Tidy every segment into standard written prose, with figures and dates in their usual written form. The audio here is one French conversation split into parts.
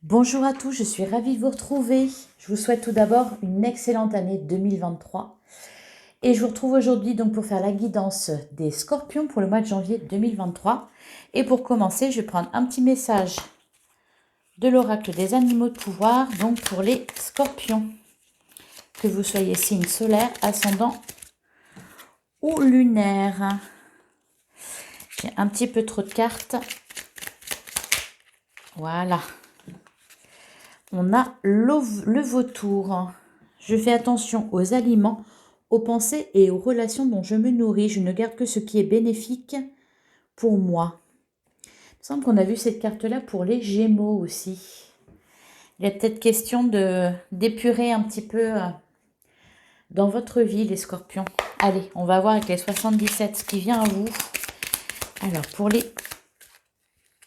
Bonjour à tous, je suis ravie de vous retrouver. Je vous souhaite tout d'abord une excellente année 2023. Et je vous retrouve aujourd'hui donc pour faire la guidance des scorpions pour le mois de janvier 2023. Et pour commencer, je vais prendre un petit message de l'oracle des animaux de pouvoir, donc pour les scorpions. Que vous soyez signe solaire, ascendant ou lunaire. J'ai un petit peu trop de cartes. Voilà. On a le vautour. Je fais attention aux aliments, aux pensées et aux relations dont je me nourris. Je ne garde que ce qui est bénéfique pour moi. Il me semble qu'on a vu cette carte-là pour les Gémeaux aussi. Il est peut-être question d'épurer un petit peu dans votre vie, les scorpions. Allez, on va voir avec les 77 ce qui vient à vous. Alors, pour les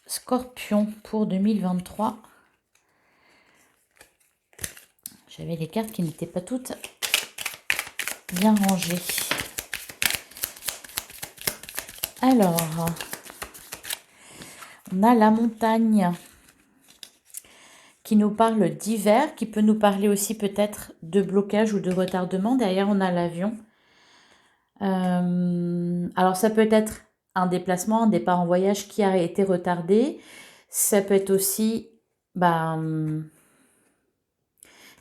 scorpions pour 2023... J'avais les cartes qui n'étaient pas toutes bien rangées. Alors, on a la montagne qui nous parle d'hiver, qui peut nous parler aussi peut-être de blocage ou de retardement. Derrière, on a l'avion. Alors, ça peut être un déplacement, un départ en voyage qui a été retardé. Ça peut être aussi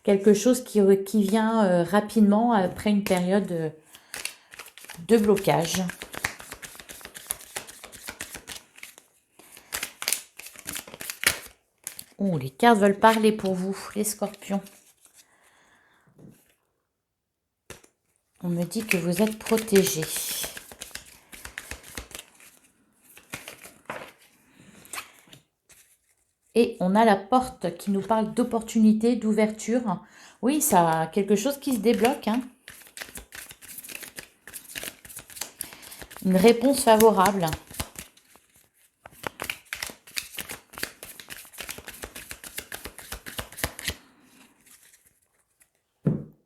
quelque chose qui vient rapidement après une période de blocage. Oh, les cartes veulent parler pour vous, les scorpions. On me dit que vous êtes protégés. Et on a la porte qui nous parle d'opportunité, d'ouverture. Oui, ça a quelque chose qui se débloque. Hein. Une réponse favorable.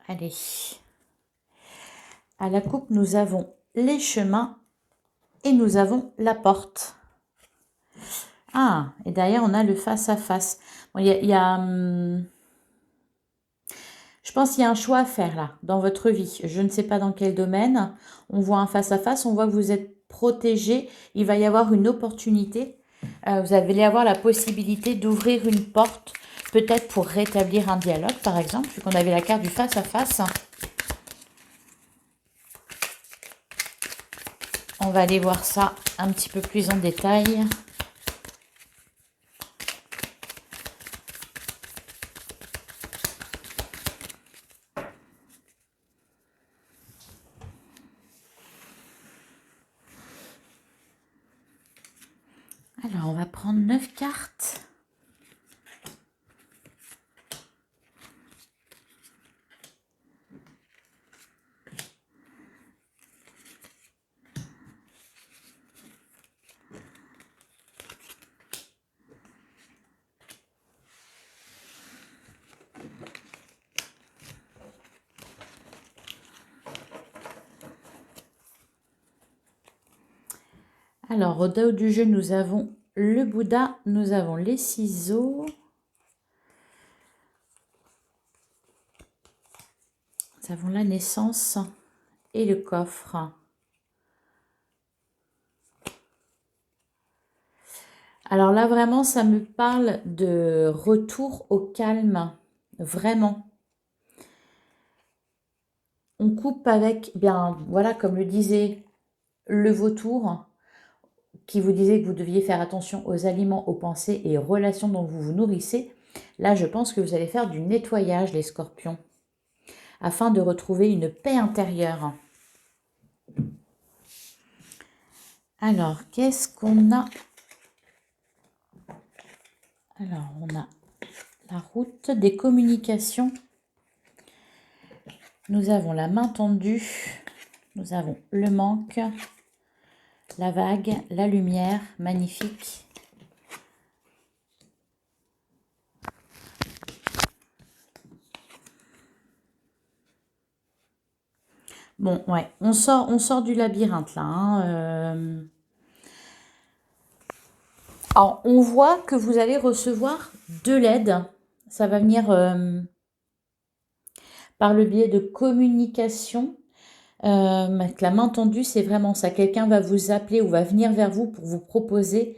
Allez. À la coupe, nous avons les chemins et nous avons la porte. Ah, et derrière, on a le face-à-face. Bon, je pense qu'il y a un choix à faire là, dans votre vie. Je ne sais pas dans quel domaine. On voit un face-à-face, on voit que vous êtes protégé. Il va y avoir une opportunité. Vous allez avoir la possibilité d'ouvrir une porte, peut-être pour rétablir un dialogue, par exemple, vu qu'on avait la carte du face-à-face. On va aller voir ça un petit peu plus en détail. Alors, on va prendre 9 cartes. Alors, au dos du jeu, nous avons le Bouddha, nous avons les ciseaux. Nous avons la naissance et le coffre. Alors là, vraiment, ça me parle de retour au calme. Vraiment. On coupe avec, bien, voilà, comme le disait le vautour, qui vous disait que vous deviez faire attention aux aliments, aux pensées et aux relations dont vous vous nourrissez. Là, je pense que vous allez faire du nettoyage, les scorpions, afin de retrouver une paix intérieure. Alors, qu'est-ce qu'on a? Alors, on a la route des communications. Nous avons la main tendue. Nous avons le manque, la vague, la lumière, magnifique. Bon, ouais, on sort du labyrinthe là. Hein, Alors, on voit que vous allez recevoir de l'aide. Ça va venir par le biais de communication. Avec la main tendue, c'est vraiment ça. Quelqu'un va vous appeler ou va venir vers vous pour vous proposer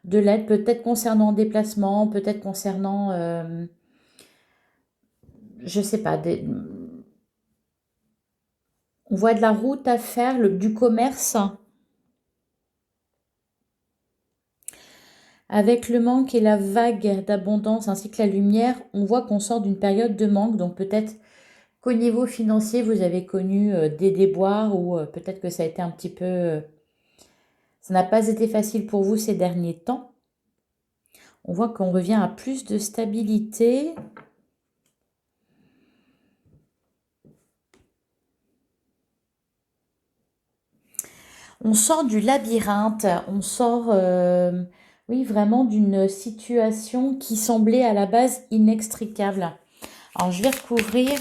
de l'aide, peut-être concernant un déplacement, peut-être concernant, je sais pas, on voit de la route à faire, du commerce. Avec le manque et la vague d'abondance ainsi que la lumière, on voit qu'on sort d'une période de manque. Donc peut-être qu'au niveau financier, vous avez connu des déboires ou peut-être que ça a été un petit peu... ça n'a pas été facile pour vous ces derniers temps. On voit qu'on revient à plus de stabilité. On sort du labyrinthe, on sort, oui, vraiment d'une situation qui semblait à la base inextricable. Alors, je vais recouvrir.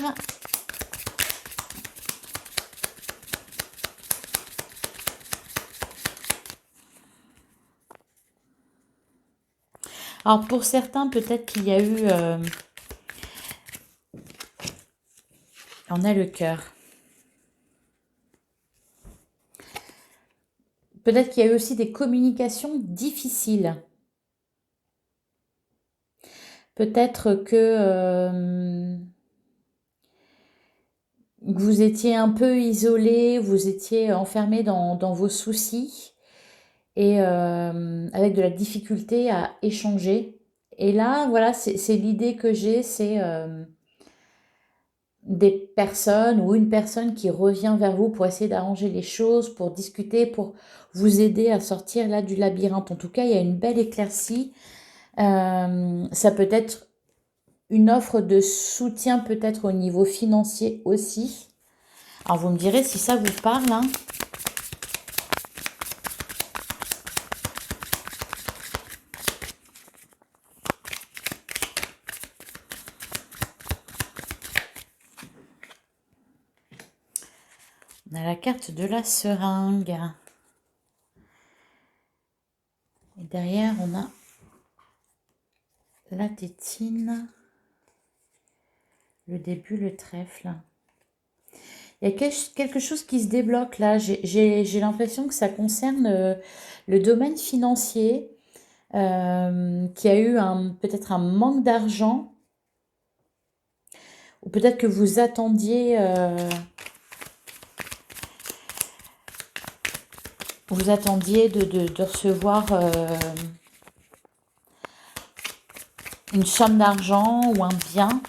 Alors, pour certains, peut-être qu'il y a eu... on a le cœur. Peut-être qu'il y a eu aussi des communications difficiles. Peut-être que vous étiez un peu isolé, vous étiez enfermé dans vos soucis et avec de la difficulté à échanger. Et là, voilà, c'est l'idée que j'ai, c'est des personnes ou une personne qui revient vers vous pour essayer d'arranger les choses, pour discuter, pour vous aider à sortir là du labyrinthe. En tout cas, il y a une belle éclaircie. Ça peut être une offre de soutien peut-être au niveau financier aussi. Alors vous me direz si ça vous parle, hein. On a la carte de la seringue. Et derrière, on a la tétine, le début, le trèfle. Il y a quelque chose qui se débloque là. J'ai l'impression que ça concerne le domaine financier, qui a eu peut-être un manque d'argent, ou peut-être que vous attendiez, de recevoir une somme d'argent ou un bien.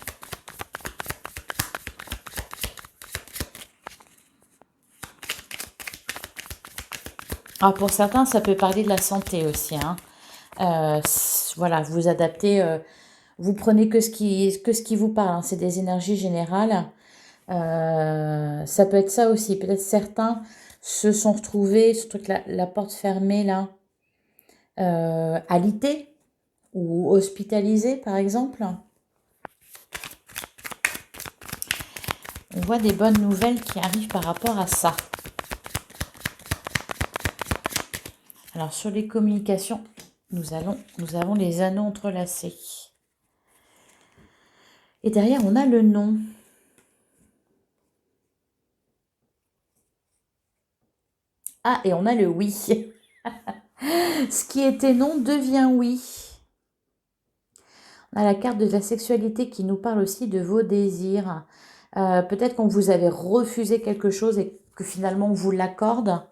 Alors pour certains, ça peut parler de la santé aussi, hein. Voilà, vous adaptez, vous prenez que ce qui vous parle, hein. C'est des énergies générales. Ça peut être ça aussi. Peut-être certains se sont retrouvés, surtout que la porte fermée là, alités ou hospitalisés par exemple. On voit des bonnes nouvelles qui arrivent par rapport à ça. Alors sur les communications, nous avons les anneaux entrelacés. Et derrière, on a le non. Ah, et on a le oui. Ce qui était non devient oui. On a la carte de la sexualité qui nous parle aussi de vos désirs. Peut-être qu'on vous avait refusé quelque chose et que finalement on vous l'accorde.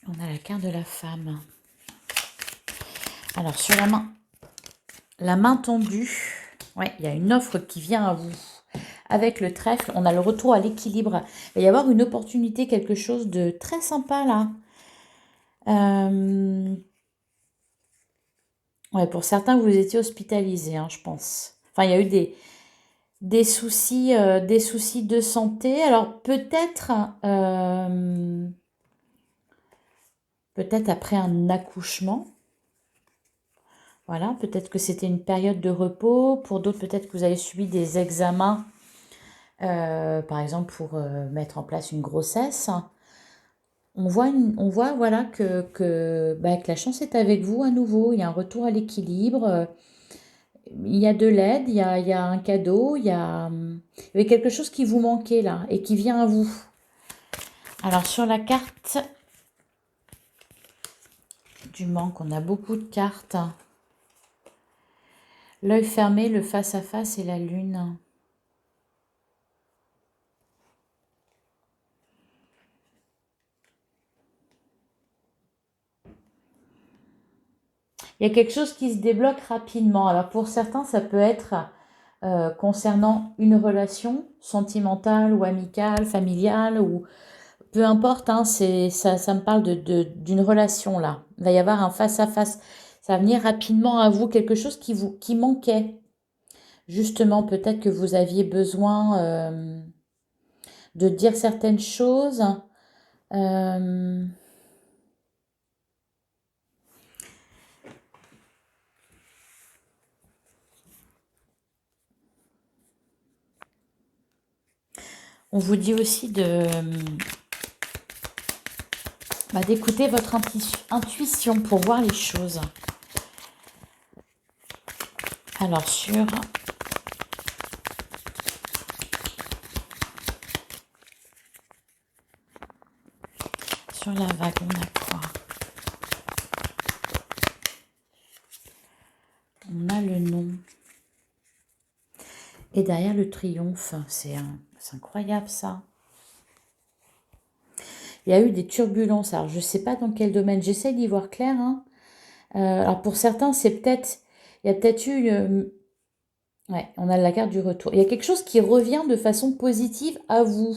On a la carte de la femme. Alors sur la main tendue, ouais, il y a une offre qui vient à vous. Avec le trèfle, on a le retour à l'équilibre. Il va y avoir une opportunité, quelque chose de très sympa là. Ouais, pour certains, vous étiez hospitalisés, hein, je pense. Enfin, il y a eu des soucis de santé. Alors peut-être après un accouchement. Voilà, peut-être que c'était une période de repos. Pour d'autres, peut-être que vous avez subi des examens par exemple pour mettre en place une grossesse. On voit voilà, bah, que la chance est avec vous à nouveau. Il y a un retour à l'équilibre. Il y a de l'aide, il y a un cadeau, il y avait quelque chose qui vous manquait là et qui vient à vous. Alors sur la carte du manque, on a beaucoup de cartes. L'œil fermé, le face-à-face et la lune. Il y a quelque chose qui se débloque rapidement. Alors pour certains, ça peut être concernant une relation sentimentale ou amicale, familiale, ou peu importe, hein, ça me parle d'une relation là. Il va y avoir un face-à-face. Ça va venir rapidement à vous, quelque chose qui manquait. Justement, peut-être que vous aviez besoin de dire certaines choses. Euh, on vous dit aussi d'écouter votre intuition pour voir les choses. Alors sur la vague, on a quoi? On a le nom. Et derrière le triomphe, c'est incroyable ça. Il y a eu des turbulences. Alors je ne sais pas dans quel domaine. J'essaie d'y voir clair. Hein. Alors pour certains, il y a peut-être eu... ouais, on a la carte du retour. Il y a quelque chose qui revient de façon positive à vous.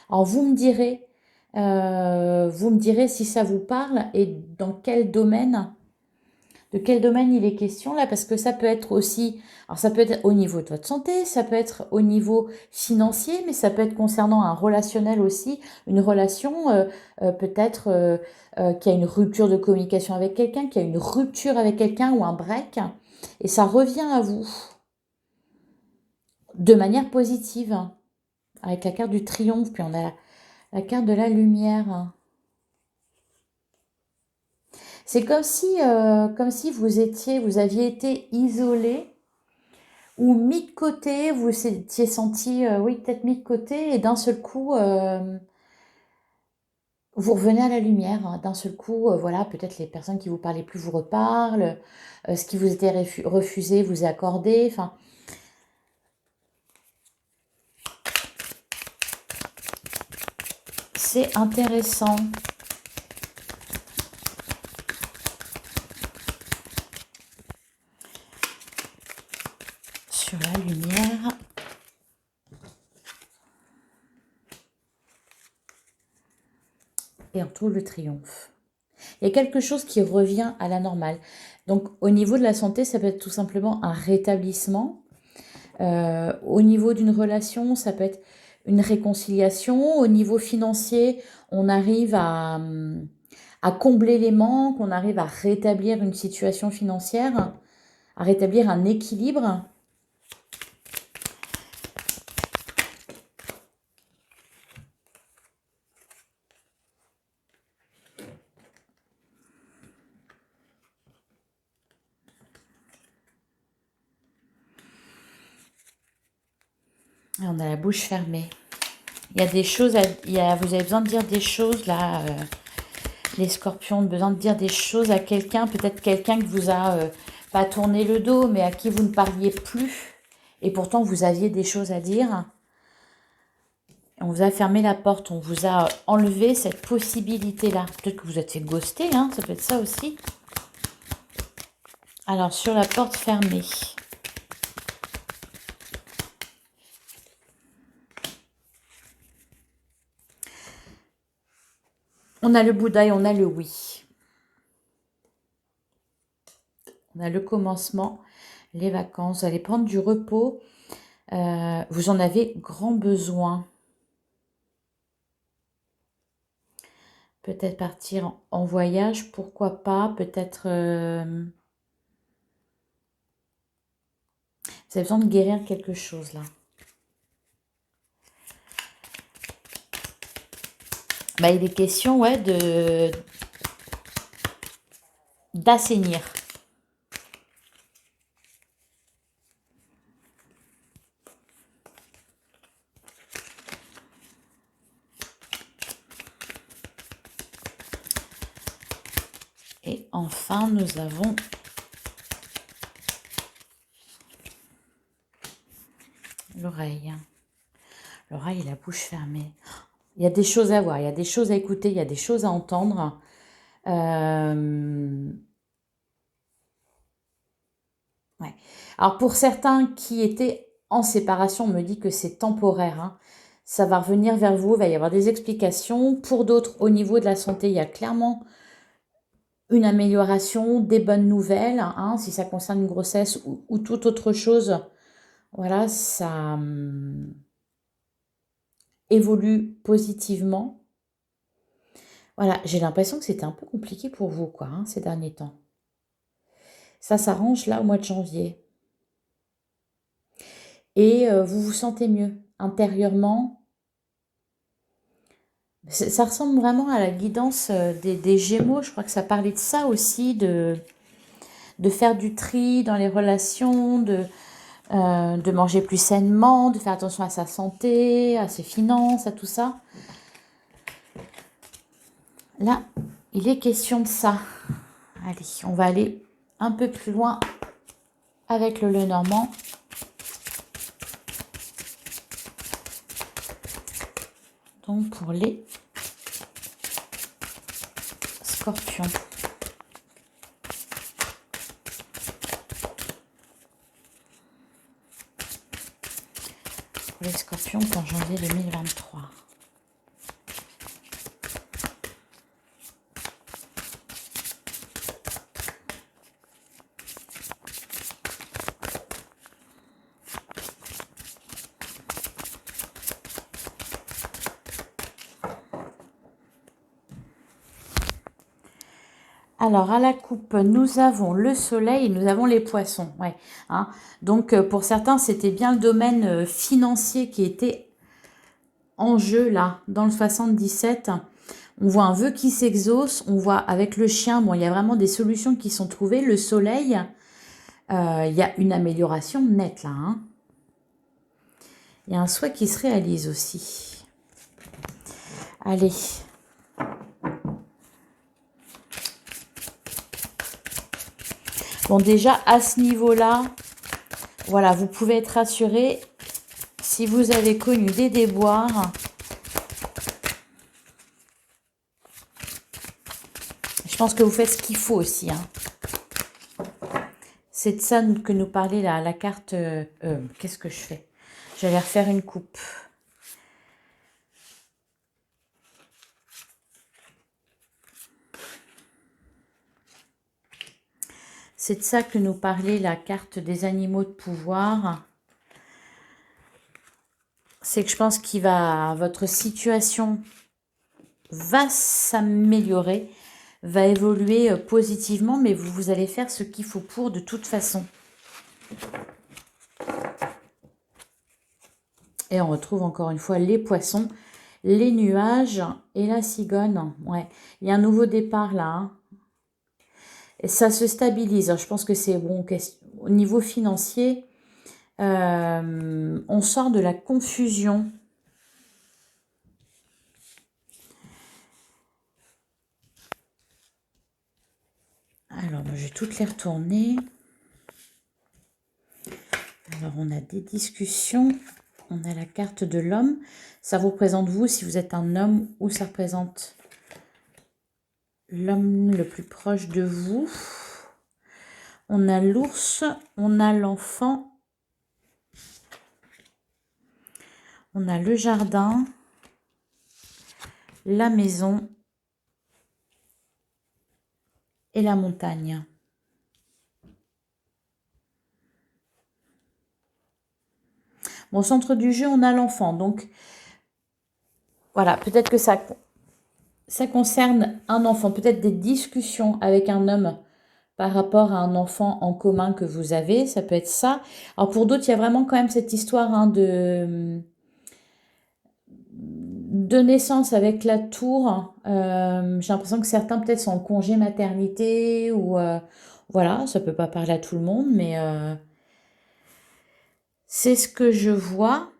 Alors vous me direz si ça vous parle et dans quel domaine. De quel domaine il est question là? Parce que ça peut être aussi, alors ça peut être au niveau de votre santé, ça peut être au niveau financier, mais ça peut être concernant un relationnel aussi, une relation peut-être qui a une rupture de communication avec quelqu'un, qui a une rupture avec quelqu'un ou un break, et ça revient à vous de manière positive, avec la carte du triomphe, puis on a la carte de la lumière. C'est comme si vous aviez été isolé ou mis de côté, vous vous étiez senti, oui, peut-être mis de côté, et d'un seul coup, vous revenez à la lumière. Hein. D'un seul coup, voilà, peut-être les personnes qui vous parlaient plus vous reparlent, ce qui vous était refusé vous est accordé. Enfin, c'est intéressant. Sur la lumière. Et on trouve le triomphe. Il y a quelque chose qui revient à la normale. Donc au niveau de la santé, ça peut être tout simplement un rétablissement. Au niveau d'une relation, ça peut être une réconciliation. Au niveau financier, on arrive à combler les manques, on arrive à rétablir une situation financière, à rétablir un équilibre. Et on a la bouche fermée. Il y a des choses, vous avez besoin de dire des choses là, les scorpions ont besoin de dire des choses à quelqu'un, peut-être quelqu'un qui vous a pas tourné le dos, mais à qui vous ne parliez plus, et pourtant vous aviez des choses à dire. On vous a fermé la porte, on vous a enlevé cette possibilité-là. Peut-être que vous êtes fait ghoster, hein, ça peut être ça aussi. Alors, sur la porte fermée. On a le Bouddha et on a le oui. On a le commencement, les vacances. Vous allez prendre du repos. Vous en avez grand besoin. Peut-être partir en voyage, pourquoi pas. Peut-être... vous avez besoin de guérir quelque chose là. Bah, il est question, ouais, d'assainir. Et enfin, nous avons l'oreille. L'oreille et la bouche fermée. Il y a des choses à voir, il y a des choses à écouter, il y a des choses à entendre. Ouais. Alors pour certains qui étaient en séparation, on me dit que c'est temporaire, hein. Ça va revenir vers vous, il va y avoir des explications. Pour d'autres, au niveau de la santé, il y a clairement une amélioration, des bonnes nouvelles, hein, si ça concerne une grossesse ou toute autre chose. Voilà, ça évolue positivement. Voilà, j'ai l'impression que c'était un peu compliqué pour vous, quoi, hein, ces derniers temps. Ça s'arrange là au mois de janvier. Et vous vous sentez mieux intérieurement. Ça ressemble vraiment à la guidance des Gémeaux. Je crois que ça parlait de ça aussi, de faire du tri dans les relations, de manger plus sainement, de faire attention à sa santé, à ses finances, à tout ça. Là, il est question de ça. Allez, on va aller un peu plus loin avec le Lenormand. Donc pour les Scorpions. Pour les Scorpions en janvier 2023. Alors, à la coupe, nous avons le soleil et nous avons les poissons. Ouais, hein. Donc, pour certains, c'était bien le domaine financier qui était en jeu, là, dans le 77. On voit un vœu qui s'exauce. On voit avec le chien, bon, il y a vraiment des solutions qui sont trouvées. Le soleil, il y a une amélioration nette, là, hein. Il y a un souhait qui se réalise aussi. Allez. Bon, déjà, à ce niveau-là, voilà, vous pouvez être rassuré. Si vous avez connu des déboires, je pense que vous faites ce qu'il faut aussi, hein. C'est de ça que nous parlait la carte... qu'est-ce que je fais? J'allais refaire une coupe. C'est de ça que nous parlait la carte des animaux de pouvoir. C'est que je pense votre situation va s'améliorer, va évoluer positivement, mais vous allez faire ce qu'il faut pour de toute façon. Et on retrouve encore une fois les poissons, les nuages et la cigogne. Ouais, il y a un nouveau départ là, hein. Et ça se stabilise. Je pense que c'est bon. Au niveau financier, on sort de la confusion. Alors, je vais toutes les retourner. Alors, on a des discussions. On a la carte de l'homme. Ça vous représente vous, si vous êtes un homme, ou ça représente l'homme le plus proche de vous. On a l'ours, on a l'enfant. On a le jardin, la maison et la montagne. Bon, au centre du jeu, on a l'enfant. Donc, voilà, peut-être que ça concerne un enfant. Peut-être des discussions avec un homme par rapport à un enfant en commun que vous avez. Ça peut être ça. Alors, pour d'autres, il y a vraiment quand même cette histoire, hein, de naissance avec la tour. J'ai l'impression que certains peut-être sont en congé maternité ou voilà, ça peut pas parler à tout le monde, mais c'est ce que je vois.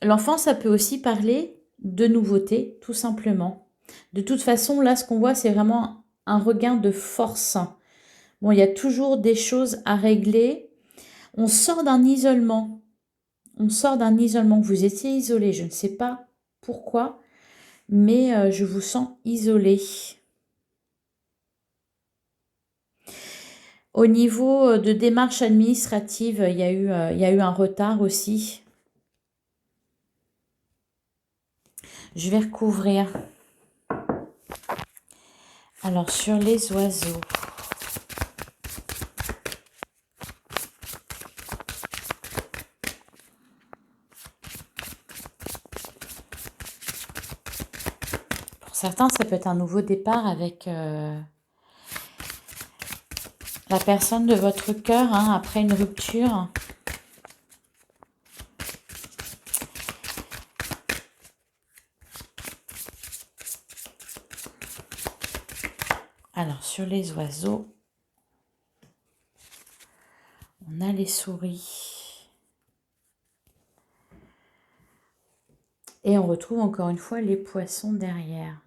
L'enfant, ça peut aussi parler de nouveautés, tout simplement. De toute façon, là, ce qu'on voit, c'est vraiment un regain de force. Bon, il y a toujours des choses à régler. On sort d'un isolement. On sort d'un isolement. Vous étiez isolé, je ne sais pas pourquoi, mais je vous sens isolé. Au niveau de démarches administratives, il y a eu un retard aussi. Je vais recouvrir. Alors, sur les oiseaux. Pour certains, ça peut être un nouveau départ avec la personne de votre cœur, hein, après une rupture. Alors, sur les oiseaux, on a les souris. Et on retrouve encore une fois les poissons derrière.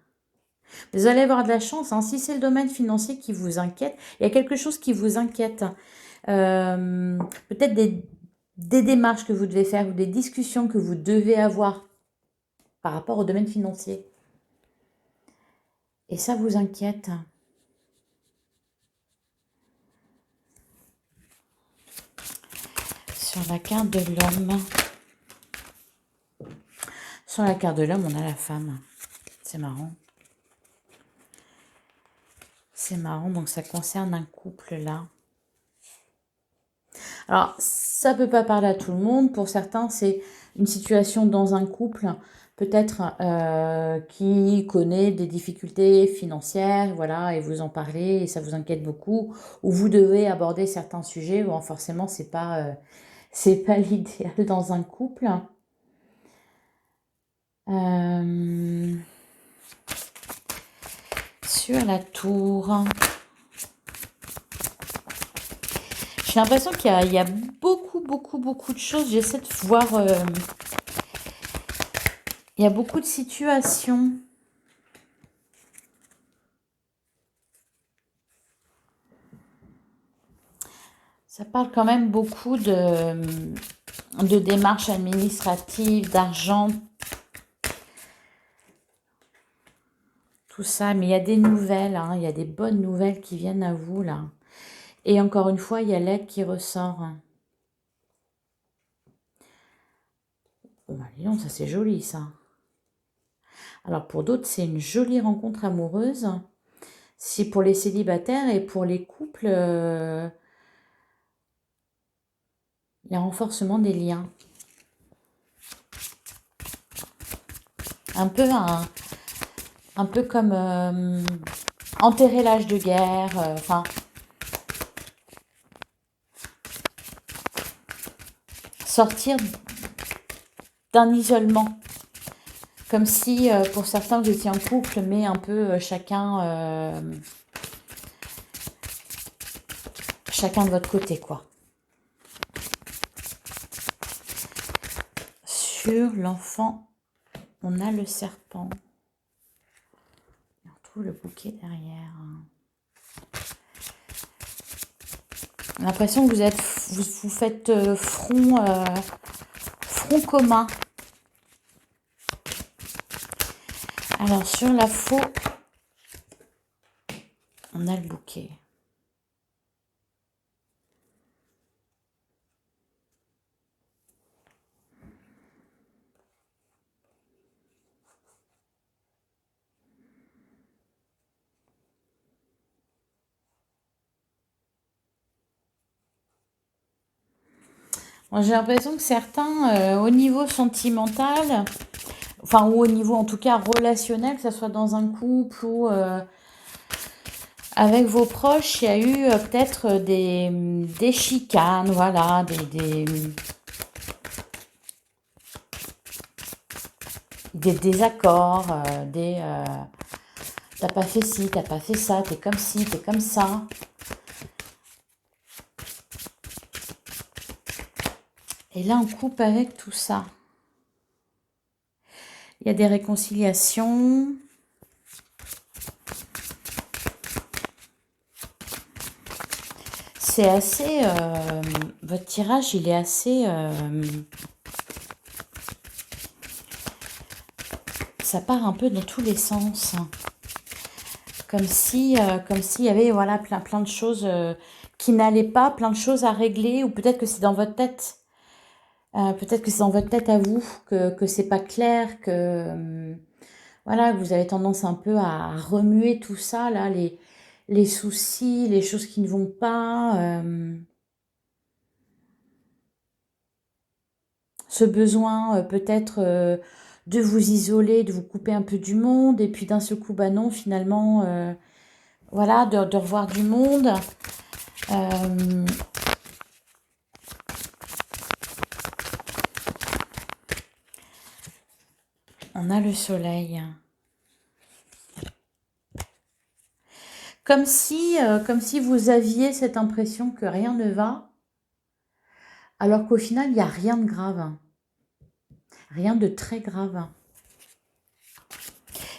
Vous allez avoir de la chance, hein. Si c'est le domaine financier qui vous inquiète, il y a quelque chose qui vous inquiète. Peut-être des démarches que vous devez faire ou des discussions que vous devez avoir par rapport au domaine financier. Et ça vous inquiète. Sur la carte de l'homme. Sur la carte de l'homme, on a la femme. C'est marrant. C'est marrant, donc ça concerne un couple là. Alors, ça peut pas parler à tout le monde. Pour certains, c'est une situation dans un couple, peut-être qui connaît des difficultés financières, voilà, et vous en parlez, et ça vous inquiète beaucoup, ou vous devez aborder certains sujets, bon, forcément, c'est pas l'idéal dans un couple. Sur la tour. J'ai l'impression qu'il y a beaucoup de choses. J'essaie de voir. Il y a beaucoup de situations. Ça parle quand même beaucoup de démarches administratives, d'argent. Tout ça. Mais il y a des nouvelles. Hein, il y a des bonnes nouvelles qui viennent à vous là. Et encore une fois, il y a l'aide qui ressort. Oh, bah, dis donc, ça c'est joli ça. Alors pour d'autres, c'est une jolie rencontre amoureuse. C'est pour les célibataires et pour les couples, il y a un renforcement des liens. Un peu comme enterrer l'âge de guerre. Enfin, sortir d'un isolement. Comme si, pour certains, vous étiez en couple, mais un peu chacun de votre côté, quoi. Sur l'enfant, on a le serpent. On retrouve le bouquet derrière. On a l'impression que vous faites front commun. Alors, sur la faux, on a le bouquet. Bon, j'ai l'impression que certains, au niveau sentimental, enfin, ou au niveau en tout cas relationnel, que ce soit dans un couple ou avec vos proches, il y a eu peut-être des chicanes, voilà, des des désaccords, t'as pas fait ci, t'as pas fait ça, t'es comme ci, t'es comme ça. Et là, on coupe avec tout ça. Il y a des réconciliations. C'est assez... votre tirage, il est assez... ça part un peu dans tous les sens. Comme si, s'il y avait voilà, plein de choses qui n'allaient pas, plein de choses à régler, ou peut-être que c'est dans votre tête. Peut-être que c'est dans votre tête à vous, que c'est pas clair, que voilà, que vous avez tendance un peu à remuer tout ça, là, les soucis, les choses qui ne vont pas, ce besoin peut-être de vous isoler, de vous couper un peu du monde, et puis d'un seul coup, bah non, finalement, voilà, de revoir du monde. On a le soleil. Comme si vous aviez cette impression que rien ne va, alors qu'au final, il n'y a rien de grave. Rien de très grave.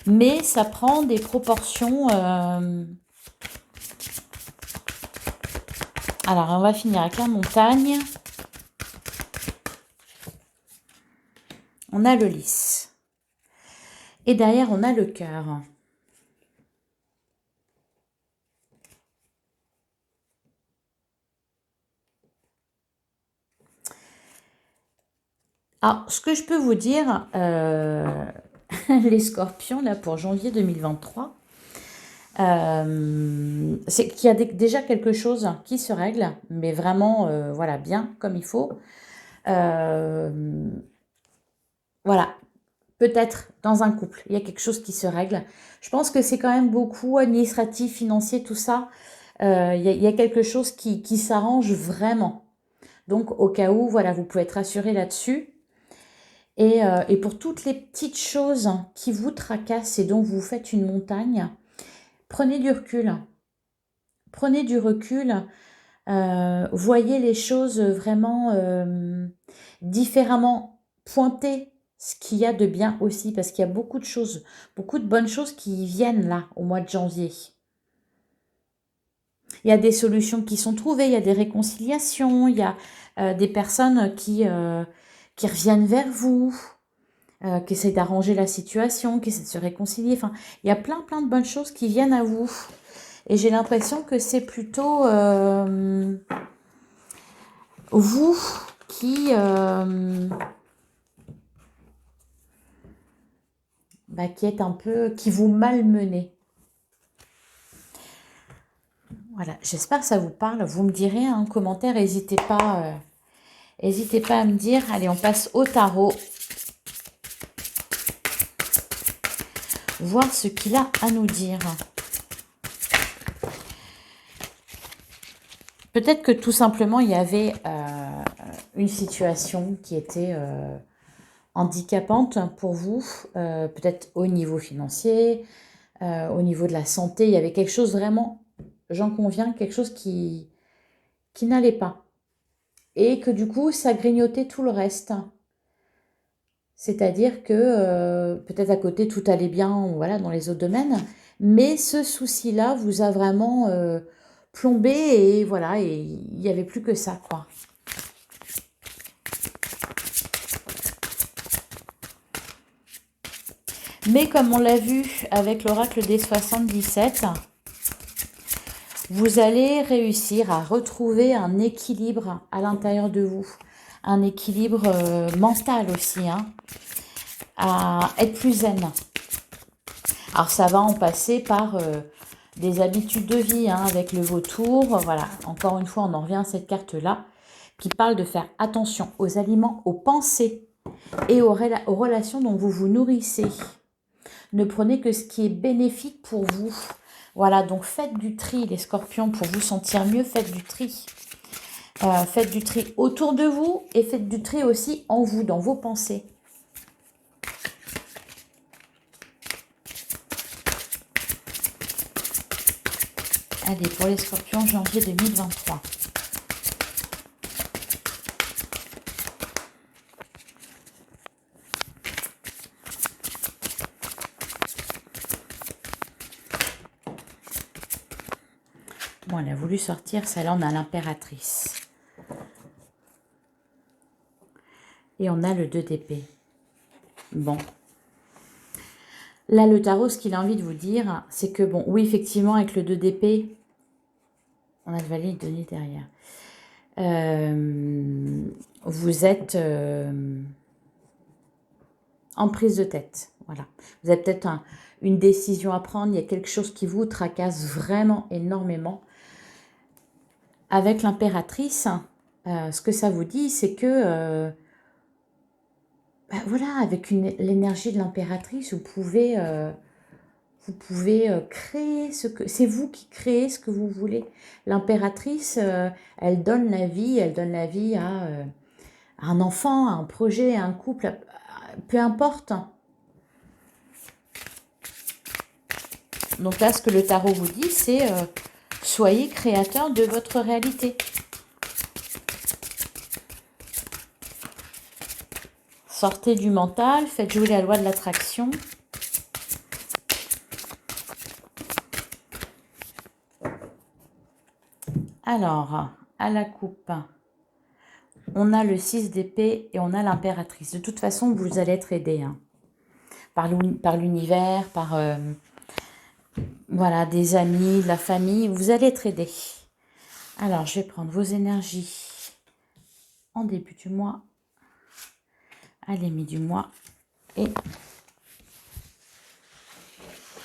Mais ça prend des proportions... Alors, on va finir avec la montagne. On a le lys. Et derrière, on a le cœur. Alors, ce que je peux vous dire, les scorpions, là, pour janvier 2023, c'est qu'il y a déjà quelque chose qui se règle, mais vraiment, voilà, bien, comme il faut. Voilà, peut-être dans un couple, il y a quelque chose qui se règle. Je pense que c'est quand même beaucoup administratif, financier, tout ça. Il y a quelque chose qui s'arrange vraiment. Donc, au cas où, voilà, vous pouvez être rassuré là-dessus. Et pour toutes les petites choses qui vous tracassent et dont vous faites une montagne, prenez du recul. Prenez du recul. Voyez les choses vraiment différemment. Pointez ce qu'il y a de bien aussi, parce qu'il y a beaucoup de choses, beaucoup de bonnes choses qui viennent là, au mois de janvier. Il y a des solutions qui sont trouvées, il y a des réconciliations, il y a des personnes qui reviennent vers vous, qui essaient d'arranger la situation, qui essaient de se réconcilier. Enfin, il y a plein de bonnes choses qui viennent à vous. Et j'ai l'impression que c'est plutôt vous qui êtes un peu, qui vous malmenez. Voilà, j'espère que ça vous parle. Vous me direz en commentaire, n'hésitez pas à me dire. Allez, on passe au tarot. Voir ce qu'il a à nous dire. Peut-être que tout simplement, il y avait une situation qui était handicapante pour vous, peut-être au niveau financier, au niveau de la santé. Il y avait quelque chose vraiment, j'en conviens, quelque chose qui n'allait pas. Et que du coup, ça grignotait tout le reste. C'est-à-dire que peut-être à côté, tout allait bien, voilà, dans les autres domaines. Mais ce souci-là vous a vraiment plombé et voilà, et il n'y avait plus que ça, quoi. Mais comme on l'a vu avec l'oracle des 77, vous allez réussir à retrouver un équilibre à l'intérieur de vous. Un équilibre mental aussi, hein, à être plus zen. Alors ça va en passer par des habitudes de vie, hein, avec le vautour. Voilà, encore une fois, on en revient à cette carte-là, qui parle de faire attention aux aliments, aux pensées et aux relations dont vous vous nourrissez. Ne prenez que ce qui est bénéfique pour vous. Voilà, donc faites du tri, les scorpions, pour vous sentir mieux, faites du tri. Faites du tri autour de vous et faites du tri aussi en vous, dans vos pensées. Allez, pour les scorpions, janvier 2023. Bon, elle a voulu sortir, celle-là, on a l'impératrice. Et on a le 2 d'épée. Bon. Là, le tarot, ce qu'il a envie de vous dire, c'est que, bon, oui, effectivement, avec le 2 d'épée, on a le valet de denier derrière. Vous êtes en prise de tête. Voilà. Vous avez peut-être une décision à prendre. Il y a quelque chose qui vous tracasse vraiment énormément. Avec l'impératrice, ce que ça vous dit, c'est que, voilà, avec l'énergie de l'impératrice, vous pouvez créer ce que... C'est vous qui créez ce que vous voulez. L'impératrice, elle donne la vie à un enfant, à un projet, à un couple, peu importe. Donc là, ce que le tarot vous dit, c'est soyez créateur de votre réalité. Sortez du mental, faites jouer la loi de l'attraction. Alors, à la coupe, on a le 6 d'épée et on a l'impératrice. De toute façon, vous allez être aidé hein, par l'univers, par voilà, des amis, de la famille. Vous allez être aidé. Alors, je vais prendre vos énergies en début du mois, à la mi du mois et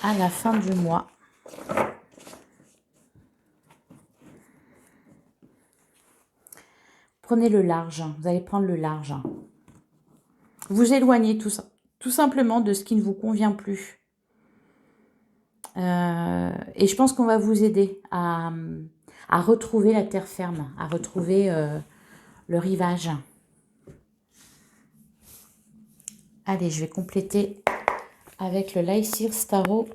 à la fin du mois. Prenez le large, vous allez prendre le large. Vous éloignez tout simplement de ce qui ne vous convient plus. Et je pense qu'on va vous aider à retrouver la terre ferme, à retrouver le rivage. Allez, je vais compléter avec le Lycir Tarot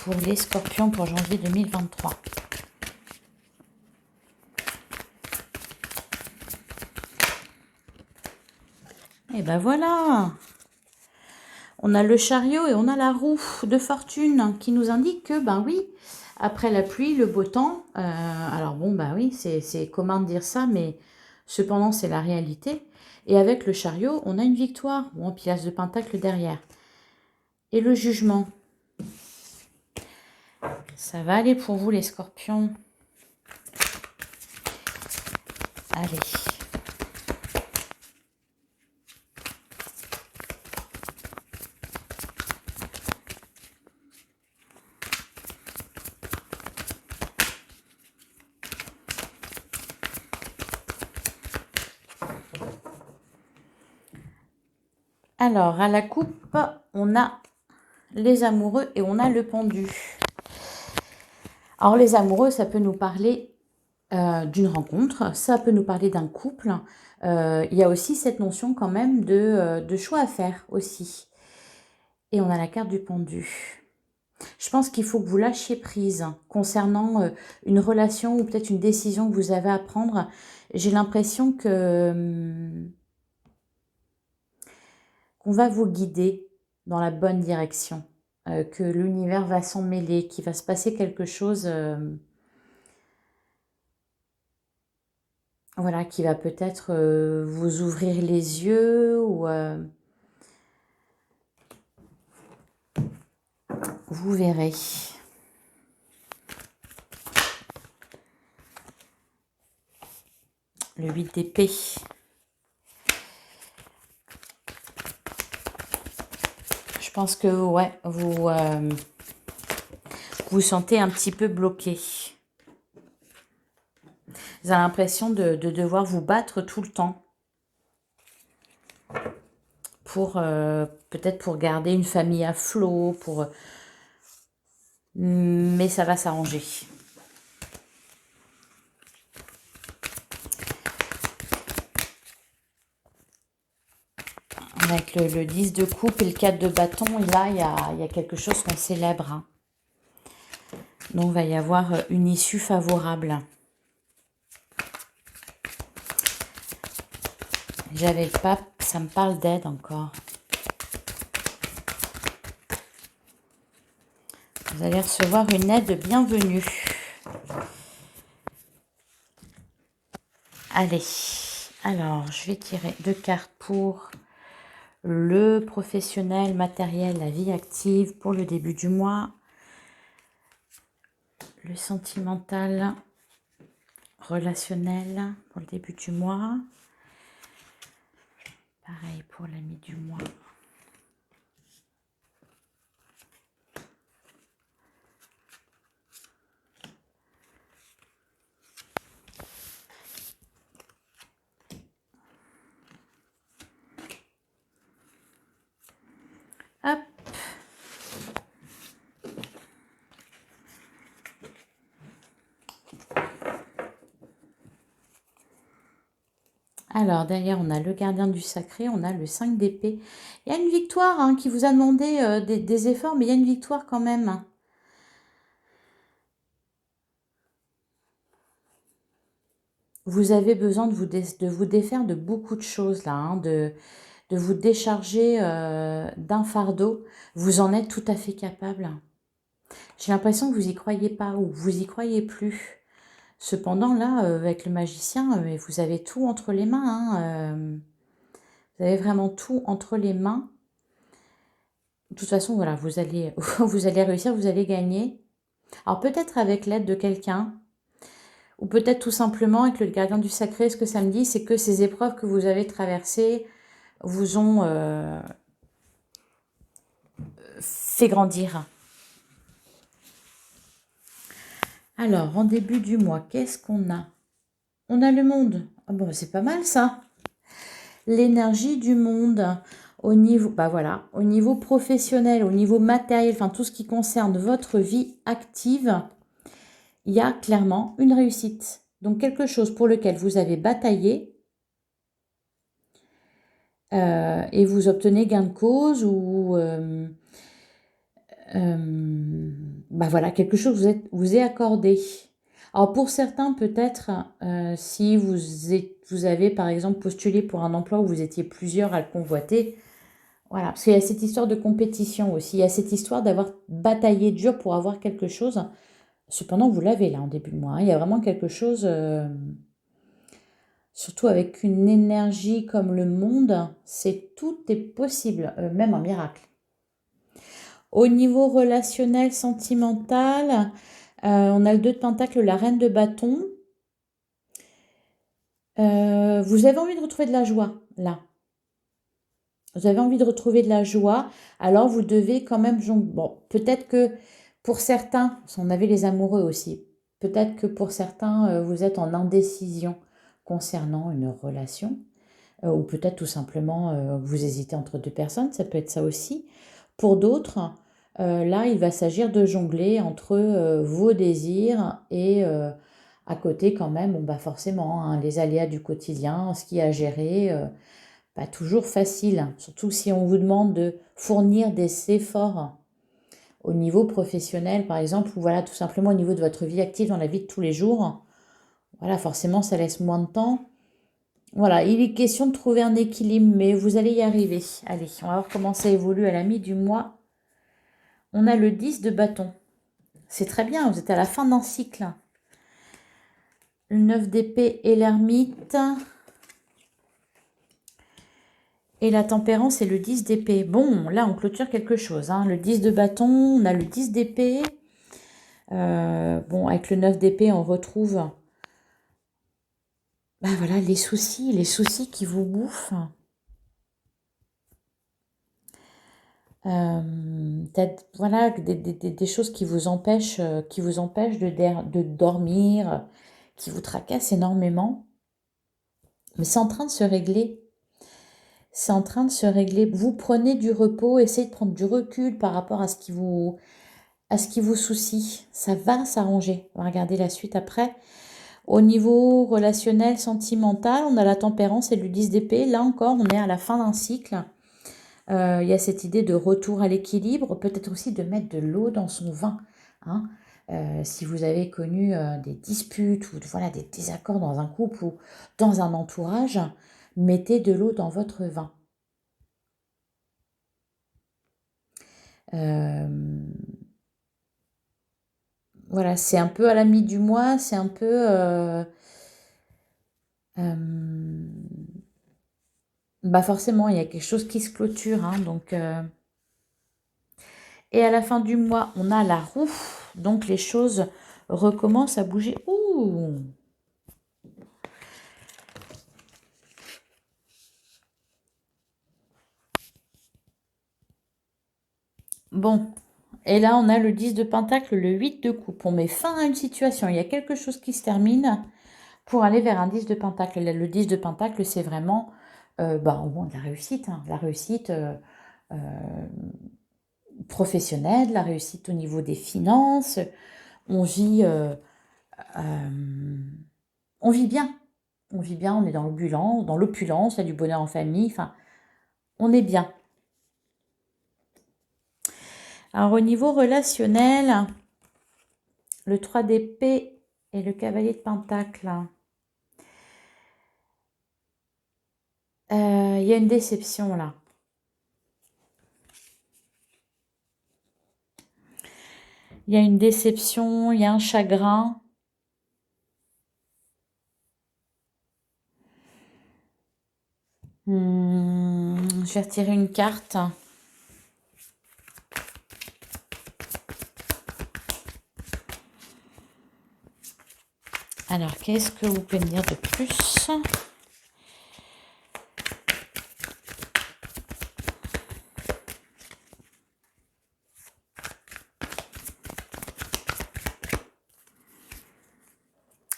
pour les scorpions pour janvier 2023. Et ben voilà, on a le chariot et on a la roue de fortune qui nous indique que, ben oui, après la pluie, le beau temps, alors bon, ben oui, c'est commun de dire ça, mais cependant, c'est la réalité. Et avec le chariot, on a une victoire, bon, puis l'as de pentacle derrière. Et le jugement, ça va aller pour vous les scorpions. Allez. Alors, à la coupe, on a les amoureux et on a le pendu. Alors, les amoureux, ça peut nous parler d'une rencontre, ça peut nous parler d'un couple. Il y a aussi cette notion quand même de choix à faire aussi. Et on a la carte du pendu. Je pense qu'il faut que vous lâchiez prise concernant une relation ou peut-être une décision que vous avez à prendre. J'ai l'impression que qu'on va vous guider dans la bonne direction, que l'univers va s'en mêler, qu'il va se passer quelque chose voilà, qui va peut-être vous ouvrir les yeux ou vous verrez. Le 8 d'épée. Je pense que ouais, vous vous sentez un petit peu bloqué. Vous avez l'impression de devoir vous battre tout le temps pour peut-être pour garder une famille à flot, mais ça va s'arranger. Avec le 10 de coupe et le 4 de bâton, et là, il y a quelque chose qu'on célèbre. Hein. Donc, il va y avoir une issue favorable. J'avais pas... Ça me parle d'aide encore. Vous allez recevoir une aide bienvenue. Allez. Alors, je vais tirer 2 cartes pour le professionnel, matériel, la vie active pour le début du mois. Le sentimental, relationnel pour le début du mois. Pareil pour l'ami du mois. Hop. Alors, derrière, on a le gardien du sacré, on a le 5 d'épée. Il y a une victoire hein, qui vous a demandé des efforts, mais il y a une victoire quand même. Vous avez besoin de vous défaire de beaucoup de choses là, hein, de vous décharger d'un fardeau. Vous en êtes tout à fait capable. J'ai l'impression que vous n'y croyez pas ou vous y croyez plus. Cependant, là, avec le magicien, vous avez tout entre les mains. Hein, vous avez vraiment tout entre les mains. De toute façon, voilà, vous allez, vous allez réussir, vous allez gagner. Alors peut-être avec l'aide de quelqu'un, ou peut-être tout simplement avec le gardien du sacré. Ce que ça me dit, c'est que ces épreuves que vous avez traversées vous ont fait grandir. Alors, en début du mois, qu'est-ce qu'on a? On a le monde. Ah bon, c'est pas mal ça. L'énergie du monde au niveau, bah voilà, au niveau professionnel, au niveau matériel, enfin tout ce qui concerne votre vie active, il y a clairement une réussite. Donc quelque chose pour lequel vous avez bataillé et vous obtenez gain de cause ou bah voilà, quelque chose vous est accordé. Alors pour certains peut-être, si vous avez par exemple postulé pour un emploi où vous étiez plusieurs à le convoiter, voilà, parce qu'il y a cette histoire de compétition aussi, il y a cette histoire d'avoir bataillé dur pour avoir quelque chose. Cependant, vous l'avez là en début de mois, hein. Il y a vraiment quelque chose, surtout avec une énergie comme le monde, tout est possible, même un miracle. Au niveau relationnel, sentimental, on a le 2 de Pentacle, la reine de bâton. Vous avez envie de retrouver de la joie, là. Vous avez envie de retrouver de la joie, alors vous devez quand même... Bon, peut-être que pour certains, on avait les amoureux aussi, peut-être que pour certains, vous êtes en indécision concernant une relation, ou peut-être tout simplement vous hésitez entre 2 personnes, ça peut être ça aussi. Pour d'autres, là, il va s'agir de jongler entre vos désirs et à côté quand même, bon, bah forcément, hein, les aléas du quotidien, ce qu'il y a à gérer, pas toujours facile, surtout si on vous demande de fournir des efforts au niveau professionnel, par exemple, ou voilà, tout simplement au niveau de votre vie active dans la vie de tous les jours. Voilà, forcément, ça laisse moins de temps. Voilà, il est question de trouver un équilibre, mais vous allez y arriver. Allez, on va voir comment ça évolue à la mi-du-mois. On a le 10 de bâton. C'est très bien, vous êtes à la fin d'un cycle. Le 9 d'épée et l'ermite. Et la tempérance et le 10 d'épée. Bon, là, on clôture quelque chose. Hein. Le 10 de bâton, on a le 10 d'épée. Bon, avec le 9 d'épée, on retrouve bah, voilà, les soucis qui vous bouffent. Peut-être voilà, des choses qui vous empêchent de dormir, qui vous tracassent énormément. Mais c'est en train de se régler. C'est en train de se régler. Vous prenez du repos, essayez de prendre du recul par rapport à ce qui vous soucie. Ça va s'arranger. On va regarder la suite après. Au niveau relationnel, sentimental, on a la tempérance et le 10 d'épée. Là encore, on est à la fin d'un cycle. Il y a cette idée de retour à l'équilibre, peut-être aussi de mettre de l'eau dans son vin. Hein. Si vous avez connu des disputes ou voilà, des désaccords dans un couple ou dans un entourage, mettez de l'eau dans votre vin. Voilà, c'est un peu à la mi-du-mois, c'est un peu... bah forcément, il y a quelque chose qui se clôture. Hein, donc, et à la fin du mois, on a la roue. Donc, les choses recommencent à bouger. Ouh! Bon. Et là, on a le 10 de Pentacle, le 8 de coupe. On met fin à une situation. Il y a quelque chose qui se termine pour aller vers un 10 de Pentacle. Le 10 de Pentacle, c'est vraiment bon, la réussite. Hein, la réussite professionnelle, la réussite au niveau des finances. On vit bien. On vit bien, on est dans l'opulence, il y a du bonheur en famille. Enfin, on est bien. Alors, au niveau relationnel, le 3 d'épée et le cavalier de Pentacle. Il y a une déception là. Il y a une déception, il y a un chagrin. Je vais retirer une carte. Alors, qu'est-ce que vous pouvez me dire de plus ?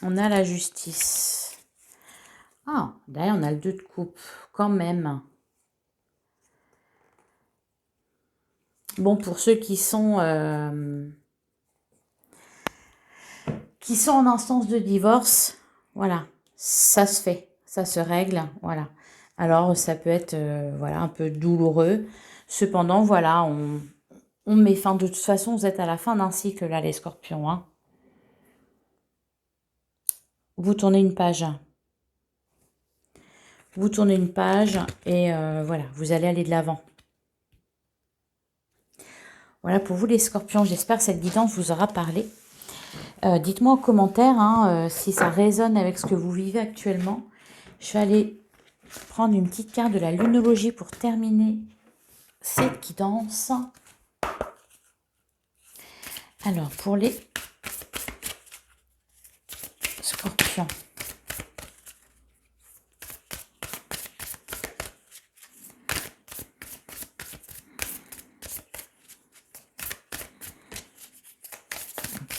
On a la justice. Ah, d'ailleurs, on a le 2 de coupe, quand même. Bon, pour ceux qui sont en instance de divorce, voilà, ça se fait, ça se règle, voilà. Alors, ça peut être voilà, un peu douloureux. Cependant, voilà, on met fin. De toute façon, vous êtes à la fin d'un cycle, là, les scorpions. Hein. Vous tournez une page. Vous tournez une page et voilà, vous allez aller de l'avant. Voilà pour vous les scorpions, j'espère que cette guidance vous aura parlé. Dites-moi en commentaire hein, si ça résonne avec ce que vous vivez actuellement. Je vais aller prendre une petite carte de la lunologie pour terminer cette guidance. Alors, pour les scorpions.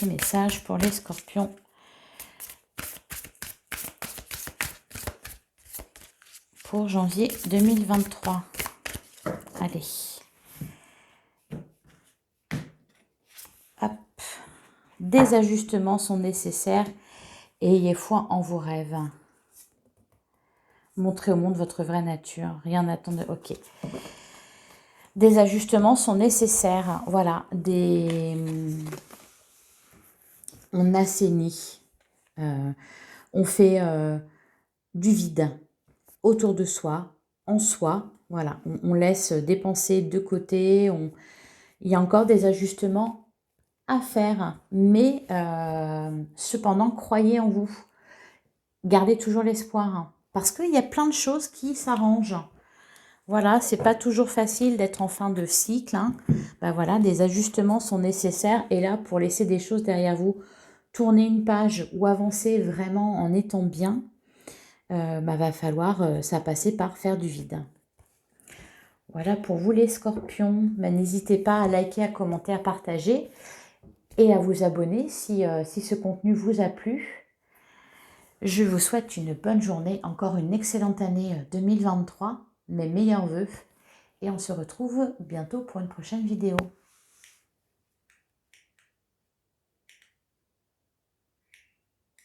Message pour les scorpions pour janvier 2023. Allez. Hop. Des ajustements sont nécessaires et ayez foi en vos rêves. Montrez au monde votre vraie nature. Rien n'attend. Ok. Des ajustements sont nécessaires. Voilà. On assainit. On fait du vide autour de soi, en soi. Voilà, on laisse des pensées de côté. Il y a encore des ajustements à faire. Mais cependant, croyez en vous. Gardez toujours l'espoir. Hein, parce qu'il y a plein de choses qui s'arrangent. Voilà, c'est pas toujours facile d'être en fin de cycle. Hein. Ben voilà, des ajustements sont nécessaires. Et là, pour laisser des choses derrière vous, tourner une page ou avancer vraiment en étant bien, va falloir ça passer par faire du vide. Voilà pour vous les scorpions. N'hésitez pas à liker, à commenter, à partager et à vous abonner si ce contenu vous a plu. Je vous souhaite une bonne journée, encore une excellente année 2023, mes meilleurs vœux et on se retrouve bientôt pour une prochaine vidéo.